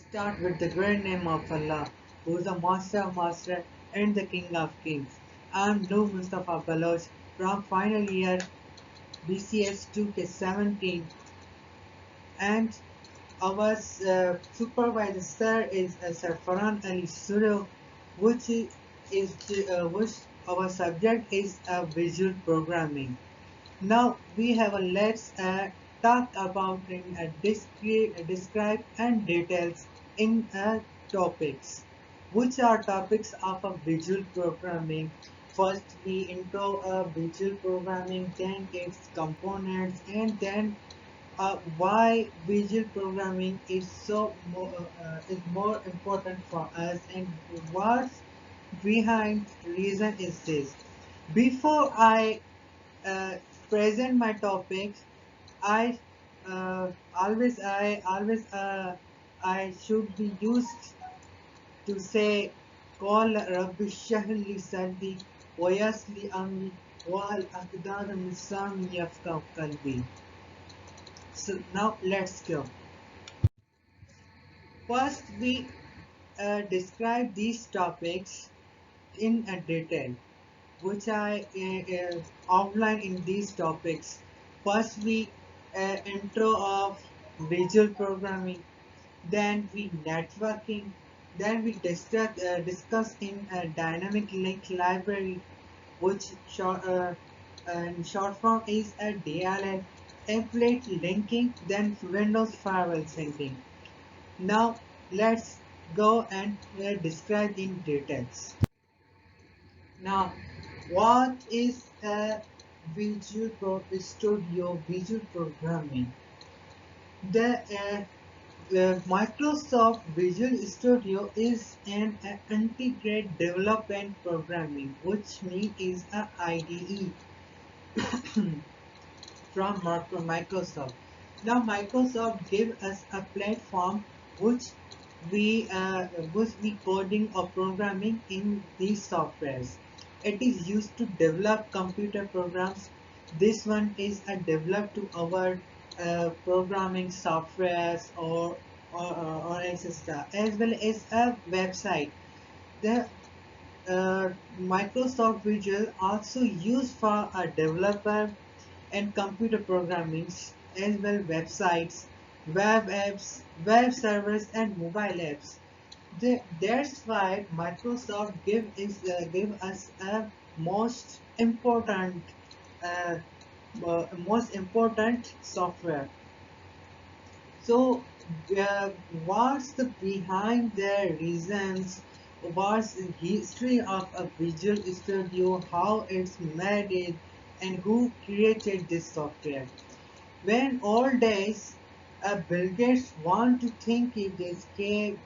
Start with the great name of Allah, who is the Master of Masters and the King of Kings. I'm Noor Mustafa Baloch from final year BCS 2K17, and our supervisor sir is Sir Farhan Ali Suro, which our subject is visual programming. Now we have a let's talk about in describe and details in topics, which are topics of a visual programming. First, we intro visual programming, then its components, and then why visual programming is more important for us, and what's behind reason is this. Before I uh, present my topics, I I should be used to say call Rabbi Shahli Sardi Wayasli Amri Wal Akdar Misam Yafka Kalbi. So now let's go. First, we describe these topics in a detail, which I outline in these topics. First, we intro of visual programming, then we networking, then we discuss in a dynamic link library, which in short form is a DLL, template linking, then Windows firewall syncing. Now let's go and describe in details. Now, what is a Studio Visual Programming? The Microsoft Visual Studio is an integrated development programming, which means is a IDE from Microsoft. Now, Microsoft give us a platform which we coding or programming in these softwares. It is used to develop computer programs. This one is a developed to our programming softwares or etc. As well as a website. The Microsoft Visual also used for a developer and computer programming, as well websites, web apps, web servers, and mobile apps. That's why Microsoft give us a uh, most important software. So, what's the behind the reasons? What's the history of a visual studio? How it's made, and who created this software? When all days, Bill Gates want to think if this came,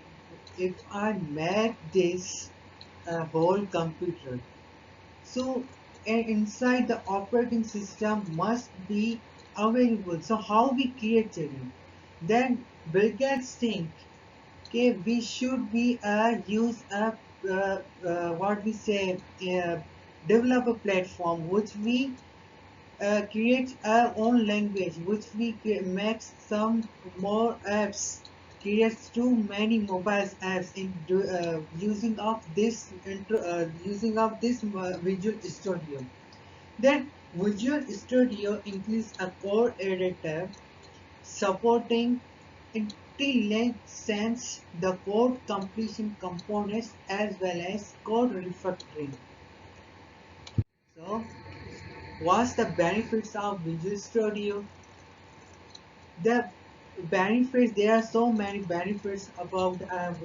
if I made this whole computer. So, inside the operating system must be available. So, how we created it? Then Bill Gates think, okay, we should be use a what we say develop a platform which we create our own language, which we make some more apps, creates too many mobile apps in using of this Visual Studio. Then Visual Studio includes a core editor supporting IntelliSense, the code completion components, as well as code refactoring. So, what's the benefits of Visual Studio? The benefits, there are so many benefits about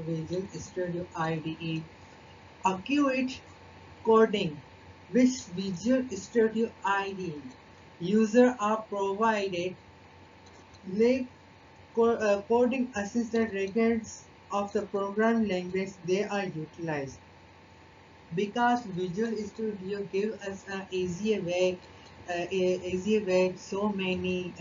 Visual Studio IDE. Accurate coding with Visual Studio IDE. Users are provided live coding assistant regardless of the program language they are utilized. Because Visual Studio give us an easier way, so many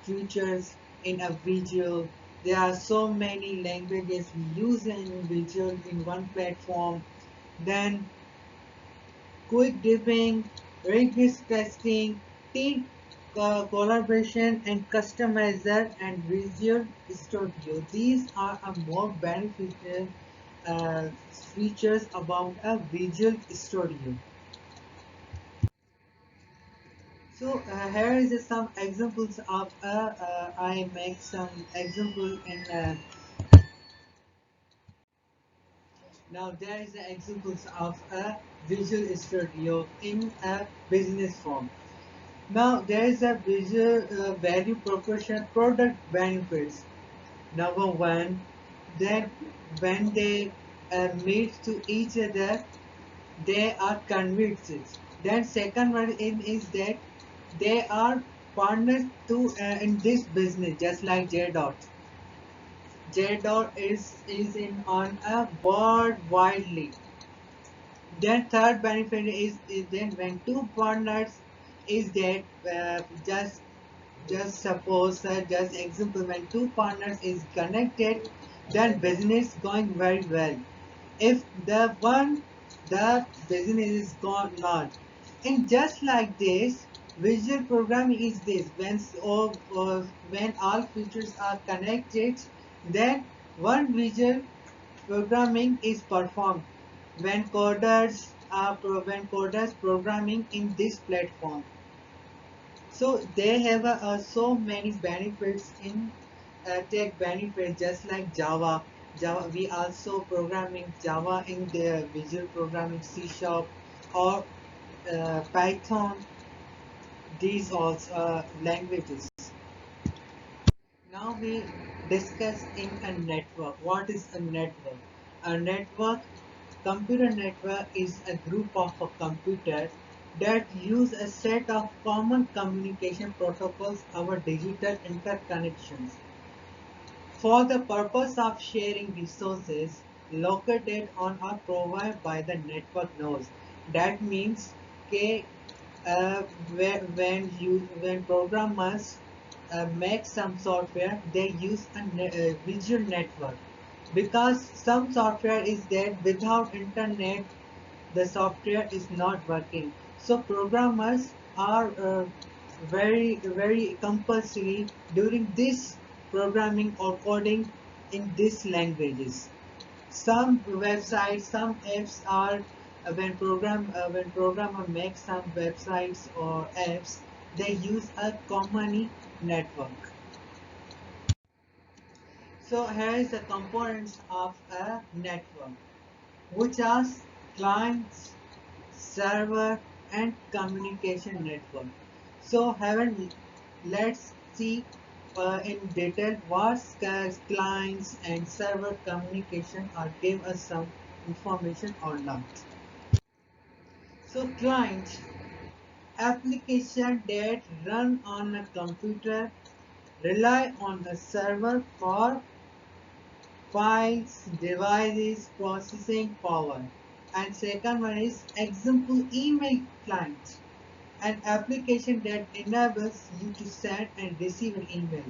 features in a visual. There are so many languages we use in visual in one platform. Then quick debugging, rigorous testing, team collaboration and customizer and Visual Studio. These are a more beneficial features about a Visual Studio. So here is some examples of I make some example in now there is the examples of a Visual Studio in a business form. Now there is a visual value proportion product benefits. Number one, that when they meet to each other, they are convinced. Then second one is that they are partners to in this business, just like J dot. J dot is in on a world widely. Then third benefit is then when two partners is that just suppose just example when two partners is connected, then business going very well. If the business is gone not, and just like this visual programming is this when all features are connected, then one visual programming is performed when coders programming in this platform. So they have so many benefits in tech benefits, just like Java. Java, we also programming Java in the visual programming C Sharp or Python. These also languages. Now we discuss in a network. What is a network? A network, computer network is a group of a computer that use a set of common communication protocols or digital interconnections for the purpose of sharing resources located on or provided by the network nodes. That means K when programmers make some software, they use a visual network because some software is dead without internet. The software is not working. So programmers are very compulsory during this programming or coding in these languages. Some websites, some apps are when programmer makes some websites or apps, they use a common network. So here is the components of a network, which are clients, server, and communication network. So let's see in detail what clients and server communication are give us some information or not. So client application that run on a computer rely on the server for files, devices, processing power. And second one is example email client, an application that enables you to send and receive an email.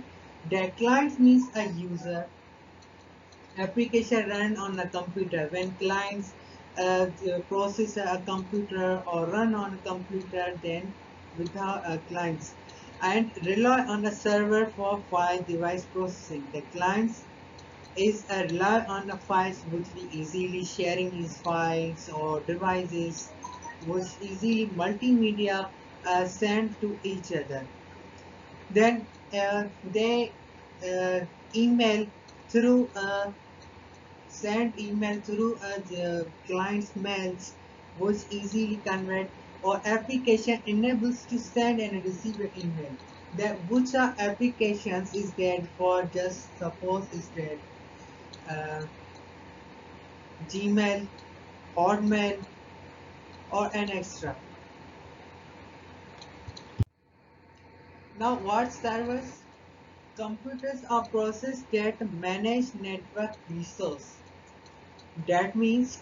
That client means a user. Application run on a computer. When clients process a computer or run on a computer, then without clients, and rely on a server for file device processing. The clients is a rely on the files which we easily sharing these files or devices which easily multimedia send to each other. Then they email through send email through the client's mails which easily convert or application enables to send and receive an email. That which are applications is there for just suppose is there uh, Gmail, Hotmail, or an extra. Now, what servers? Computers are processes that manage network resource. That means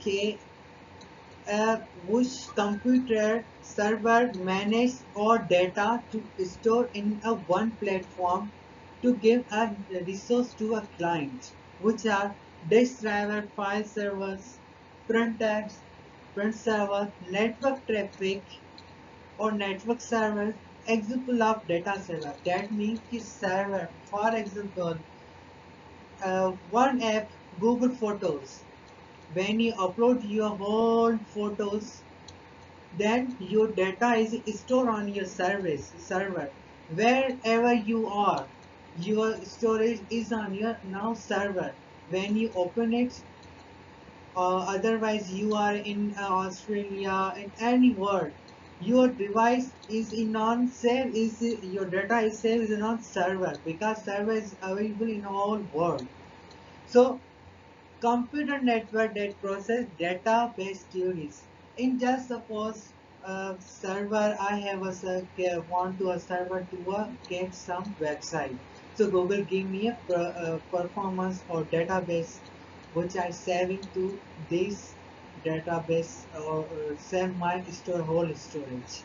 which computer server manage all data to store in a one platform to give a resource to a client, which are disk driver, file servers, front apps, front server, network traffic, or network server, example of data server. That means the server. For example, one app, Google Photos. When you upload your whole photos, then your data is stored on your server. Wherever you are, your storage is on your now server. When you open it, otherwise you are in Australia, in any world, your device is in on save is your data is saved in on server, because server is available in all world. So computer network that process database queries. In just suppose server, I have a want to a server to get some website. So Google give me a performance or database which I saving to this database, or save my store whole storage.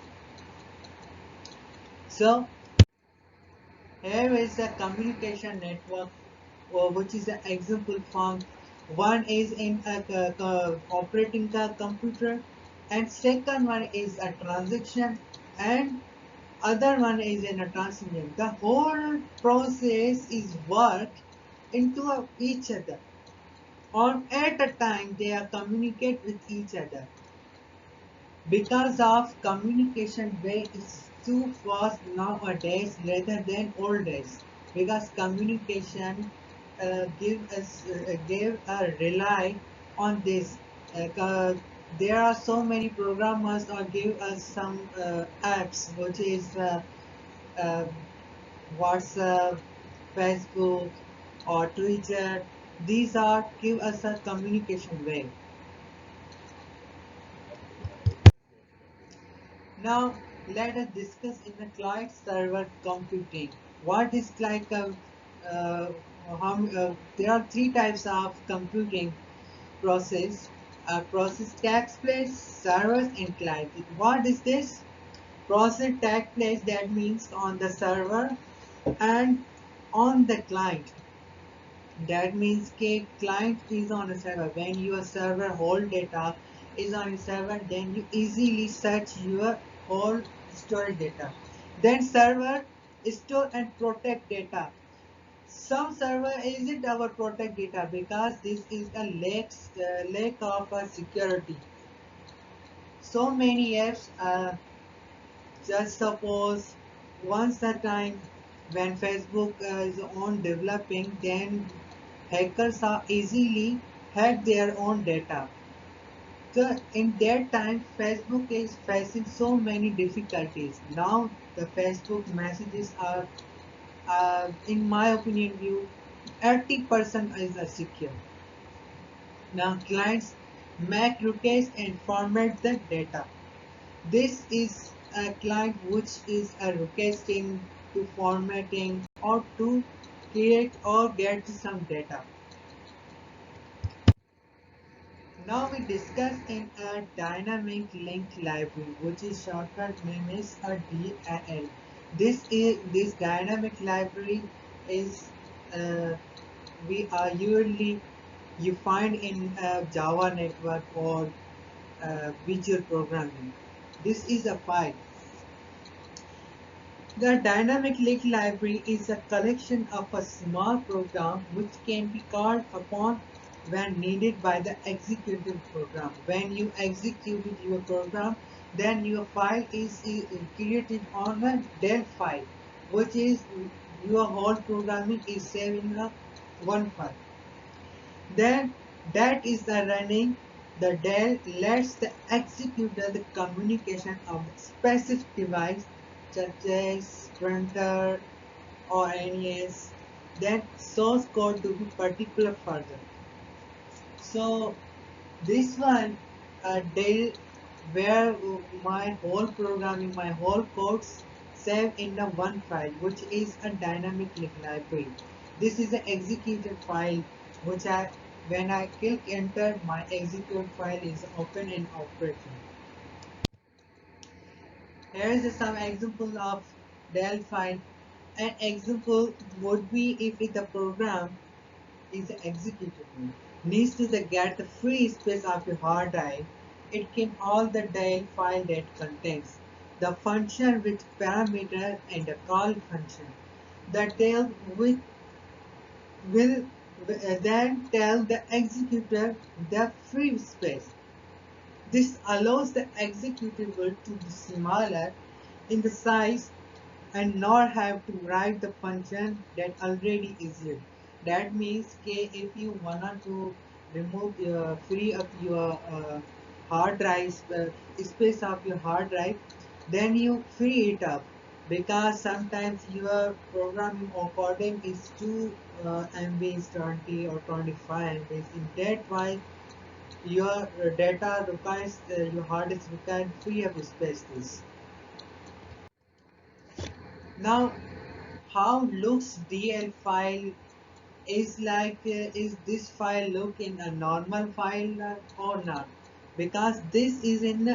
So here is a communication network, which is an example from one is in operating the computer, and second one is a transaction, and other one is in a transmission. The whole process is work into each other, or at a time they are communicate with each other, because of communication way is too fast nowadays rather than old days, because communication give rely on this. There are so many programmers or give us some apps which is uh, WhatsApp, Facebook, or Twitter. These are give us a communication way. Now, let us discuss in the client server computing. What is like a, uh, there are three types of computing process. Process takes place, servers and client. What is this? Process takes place, that means on the server and on the client. That means कि client is on a server. When your server whole data is on a server, then you easily search your whole stored data. Then server store and protect data. Some server isn't our protect data, because this is a lack of security. So many apps, just suppose once a time when Facebook is on developing, then hackers are easily hack their own data. So in that time, Facebook is facing so many difficulties. Now the Facebook messages are, in my opinion view, 80% is secure. Now clients make requests and format the data. This is a client which is a requesting to formatting or to create or get some data. Now we discuss in a dynamic link library, which is shortcut name is a DLL. This dynamic library is we are usually you find in Java network or visual programming. This is a file. The dynamic link library is a collection of a small program which can be called upon when needed by the executive program. When you executed your program, then your file is created on a Del file, which is your whole programming is saved in a one file. Then that is the running. The Del lets the executor the communication of the specific device such as printer or NES, then source code to be particular further. So this one Del where my whole programming, my whole codes saved in the one file, which is a dynamic link library. This is the executed file, which when I click enter, my execute file is open and operating. Here is some example of Del file. An example would be if the program is executable, needs to get the free space of your hard drive, it can all the Del file that contains. the function with parameter and a call function. The tail will then tell the executor the free space. This allows the executable to be smaller in the size and not have to write the function that already exists. That means if you want to remove free up your hard drive space of your hard drive, then you free it up, because sometimes your programming or coding is too MBs 20 or 25 MBs. In that why your data requires your hard disk requires free up space. This now how looks DL file is like is this file look in a normal file or not, because this is in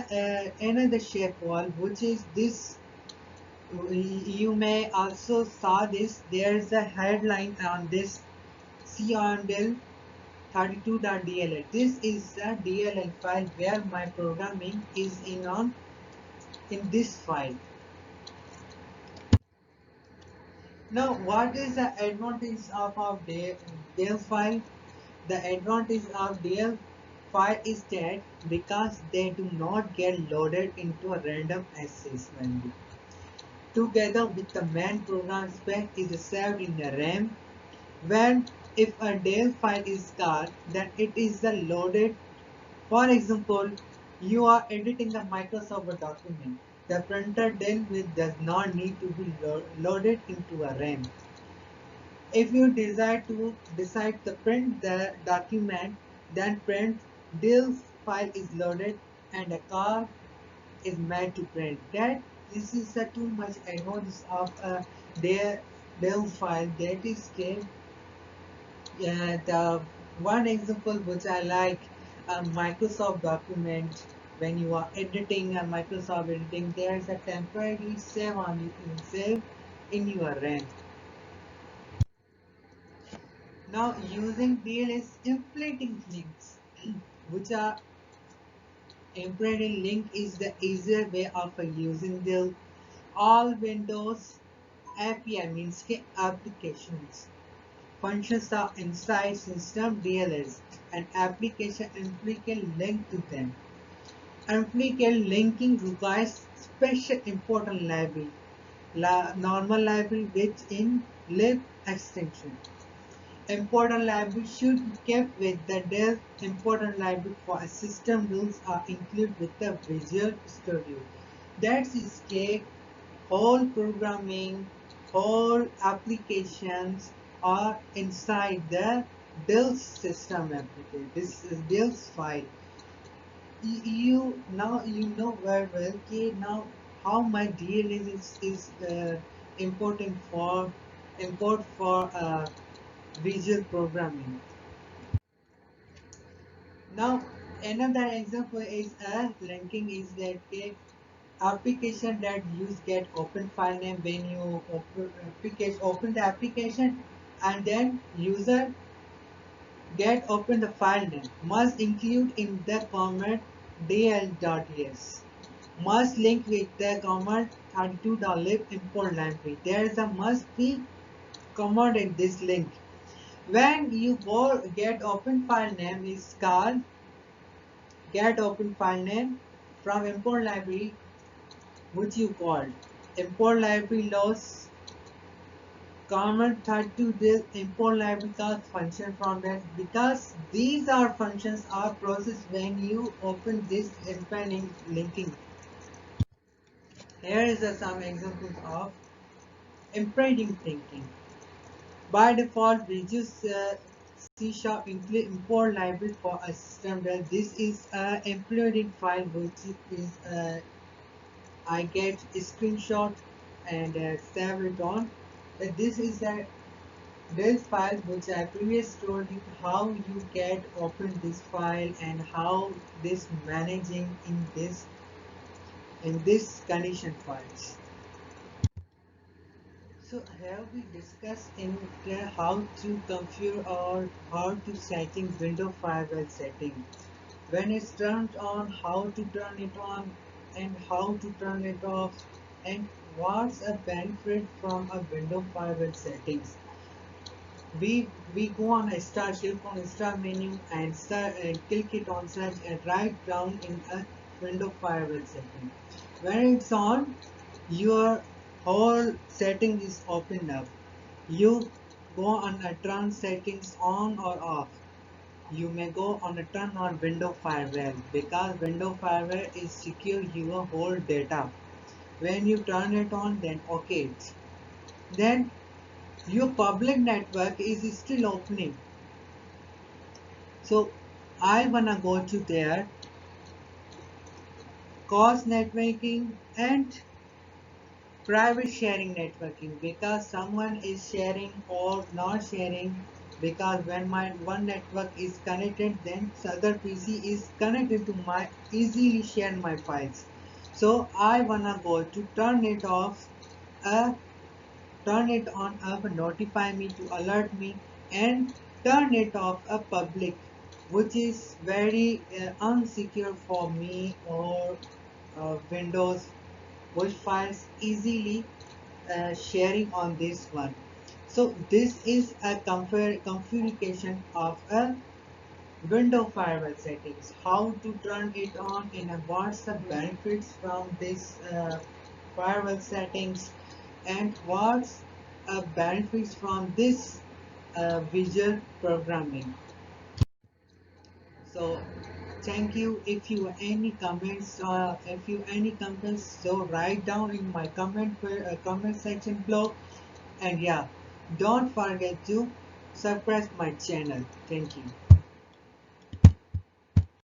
another shape file, which is this. You may also saw this, there is a headline on this condel 32.dll. This is a DLL file where my programming is in this file. Now, what is the advantage of our DL file? The advantage of DL file is that because they do not get loaded into a random access memory. Together with the main program spec is saved in the RAM. When if a DL file is called, then it is the loaded. For example, you are editing a Microsoft Word document. The printer DL with does not need to be loaded into a RAM. If you decide to print the document, then print DIL file is loaded and a card is made to print. That this is too much advantage of their DIL file. That is the one example which I like, a Microsoft document. When you are editing a Microsoft editing, there is a temporary save on you can save in your RAM. Now using DL is inflating links, which are embedded link is the easier way of using DL. All Windows API means applications. Functions are inside system DLS and application implicate link to them. Implicate linking requires special important library, normal library which in lib extension. Important library should be kept with the Dell important library for system rules are included with the Visual Studio. That is whole programming, whole applications are inside the Dell system application. This is Dell's file. You now you know very well. Okay, now how my DL is importing for import for visual programming. Now another example is linking is that application that use get open file name when you open the application, and then user get open the file name must include in the command dl.es, must link with the command 32.lib import library. There is a must be command in this link. When you get open file name is called get open file name from import library, which you called import library loss command 32 this import library calls function from that, because these are functions are processed when you open this expanding linking. Here is some examples of embedding thinking. By default, we use C# import library for a system. Well, this is an embedding file which is I get a screenshot and save it on. This is a this file which I previously told you how you get open this file and how this managing in this condition files. So have we discussed in how to configure or how to setting window firewall setting. When it's turned on, how to turn it on, and how to turn it off, and what's a benefit from a window firewall settings. We go on a star, click on star menu and start and click it on search and write down in a window firewall setting. When it's on, your whole setting is opened up. You go on a turn settings on or off. You may go on a turn on window firewall because window firewall is secure your whole data. When you turn it on, then okay. Then your public network is still opening. So I wanna go to there, cause networking and private sharing networking, because someone is sharing or not sharing, because when my one network is connected, then other PC is connected to my easily share my files. So I wanna go to turn it off, uh, turn it on up, notify me to alert me, and turn it off a public, which is very unsecure for me or Windows, which files easily sharing on this one. So this is a configuration of a window firewall settings. How to turn it on and what's the benefits from this firewall settings, and what's benefits from this visual programming. So thank you. If you any comments, so write down in my comment section below. And yeah, don't forget to subscribe my channel. Thank you.